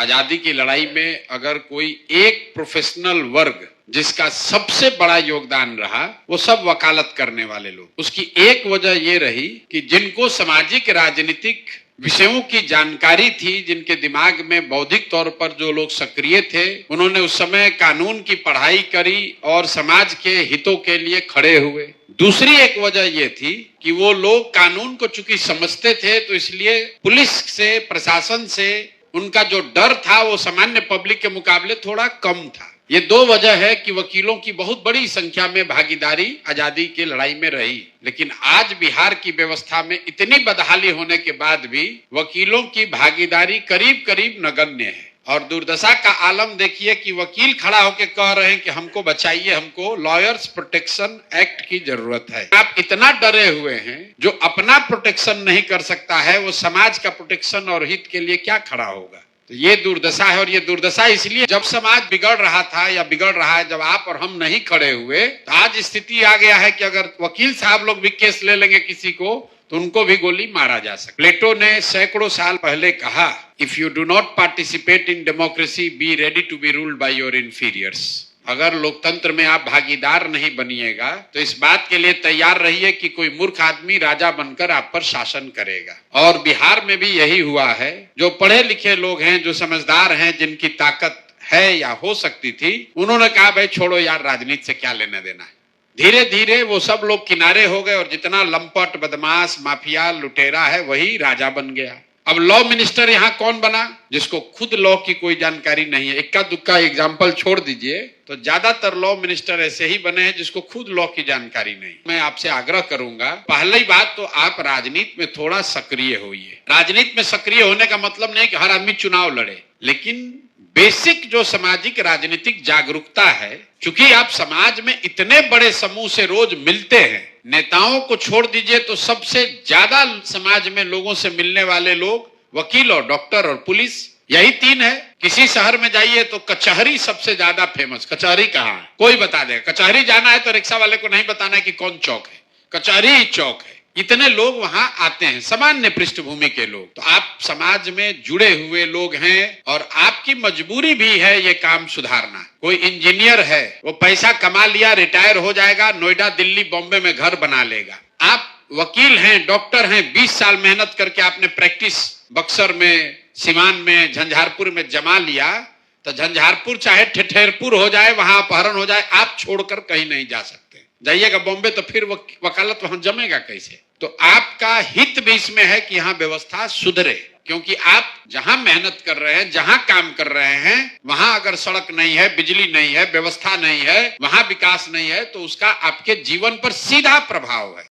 आजादी की लड़ाई में अगर कोई एक प्रोफेशनल वर्ग जिसका सबसे बड़ा योगदान रहा, वो सब वकालत करने वाले लोग। उसकी एक वजह ये रही कि जिनको सामाजिक राजनीतिक विषयों की जानकारी थी, जिनके दिमाग में बौद्धिक तौर पर जो लोग सक्रिय थे, उन्होंने उस समय कानून की पढ़ाई करी और समाज के हितों के लिए खड़े हुए। दूसरी एक वजह यह थी कि वो लोग कानून को चूंकि समझते थे, तो इसलिए पुलिस से, प्रशासन से उनका जो डर था वो सामान्य पब्लिक के मुकाबले थोड़ा कम था। ये दो वजह है कि वकीलों की बहुत बड़ी संख्या में भागीदारी आजादी की लड़ाई में रही। लेकिन आज बिहार की व्यवस्था में इतनी बदहाली होने के बाद भी वकीलों की भागीदारी करीब करीब नगण्य है। और दुर्दशा का आलम देखिए कि वकील खड़ा होकर कह रहे हैं कि हमको बचाइए, हमको लॉयर्स प्रोटेक्शन एक्ट की जरूरत है। आप इतना डरे हुए हैं, जो अपना प्रोटेक्शन नहीं कर सकता है वो समाज का प्रोटेक्शन और हित के लिए क्या खड़ा होगा। तो ये दुर्दशा है। और ये दुर्दशा इसलिए, जब समाज बिगड़ रहा था या बिगड़ रहा है, जब आप और हम नहीं खड़े हुए, तो आज स्थिति आ गया है कि अगर वकील साहब लोग भी केस ले लेंगे किसी को, तो उनको भी गोली मारा जा सकता। प्लेटो ने सैकड़ों साल पहले कहा, if you do not participate in democracy, be ready to be ruled by your inferiors. अगर लोकतंत्र में आप भागीदार नहीं बनिएगा, तो इस बात के लिए तैयार रहिए कि कोई मूर्ख आदमी राजा बनकर आप पर शासन करेगा। और बिहार में भी यही हुआ है। जो पढ़े लिखे लोग हैं, जो समझदार हैं, जिनकी ताकत है या हो सकती थी, उन्होंने कहा भाई छोड़ो यार, राजनीति से क्या लेना देना है। धीरे धीरे वो सब लोग किनारे हो गए और जितना लंपट, बदमाश, माफिया, लुटेरा है, वही राजा बन गया। अब लॉ मिनिस्टर यहाँ कौन बना? जिसको खुद लॉ की कोई जानकारी नहीं है। इक्का दुक्का एग्जाम्पल छोड़ दीजिए, तो ज्यादातर लॉ मिनिस्टर ऐसे ही बने हैं जिसको खुद लॉ की जानकारी नहीं। मैं आपसे आग्रह करूंगा, पहली बात तो आप राजनीति में थोड़ा सक्रिय होइए। राजनीति में सक्रिय होने का मतलब नहीं कि हर आदमी चुनाव लड़े, लेकिन बेसिक जो सामाजिक राजनीतिक जागरूकता है, क्योंकि आप समाज में इतने बड़े समूह से रोज मिलते हैं। नेताओं को छोड़ दीजिए तो सबसे ज्यादा समाज में लोगों से मिलने वाले लोग वकील और डॉक्टर और पुलिस, यही तीन है। किसी शहर में जाइए तो कचहरी सबसे ज्यादा फेमस। कचहरी कहाँ है कोई बता देगा। कचहरी जाना है तो रिक्शा वाले को नहीं बताना है कि कौन चौक है, कचहरी ही चौक है। इतने लोग वहां आते हैं, सामान्य पृष्ठभूमि के लोग। तो आप समाज में जुड़े हुए लोग हैं और आपकी मजबूरी भी है ये काम सुधारना। कोई इंजीनियर है, वो पैसा कमा लिया, रिटायर हो जाएगा, नोएडा, दिल्ली, बॉम्बे में घर बना लेगा। आप वकील हैं, डॉक्टर हैं, 20 साल मेहनत करके आपने प्रैक्टिस बक्सर में, सिवान में, झंझारपुर में जमा लिया, तो झंझारपुर चाहे ठठेरपुर हो जाए, वहां अपहरण हो जाए, आप छोड़कर कहीं नहीं जा सकते। जाइएगा बॉम्बे तो फिर वकालत वहां जमेगा कैसे? तो आपका हित भी इसमें है कि यहाँ व्यवस्था सुधरे, क्योंकि आप जहां मेहनत कर रहे हैं, जहां काम कर रहे हैं, वहां अगर सड़क नहीं है, बिजली नहीं है, व्यवस्था नहीं है, वहां विकास नहीं है, तो उसका आपके जीवन पर सीधा प्रभाव है।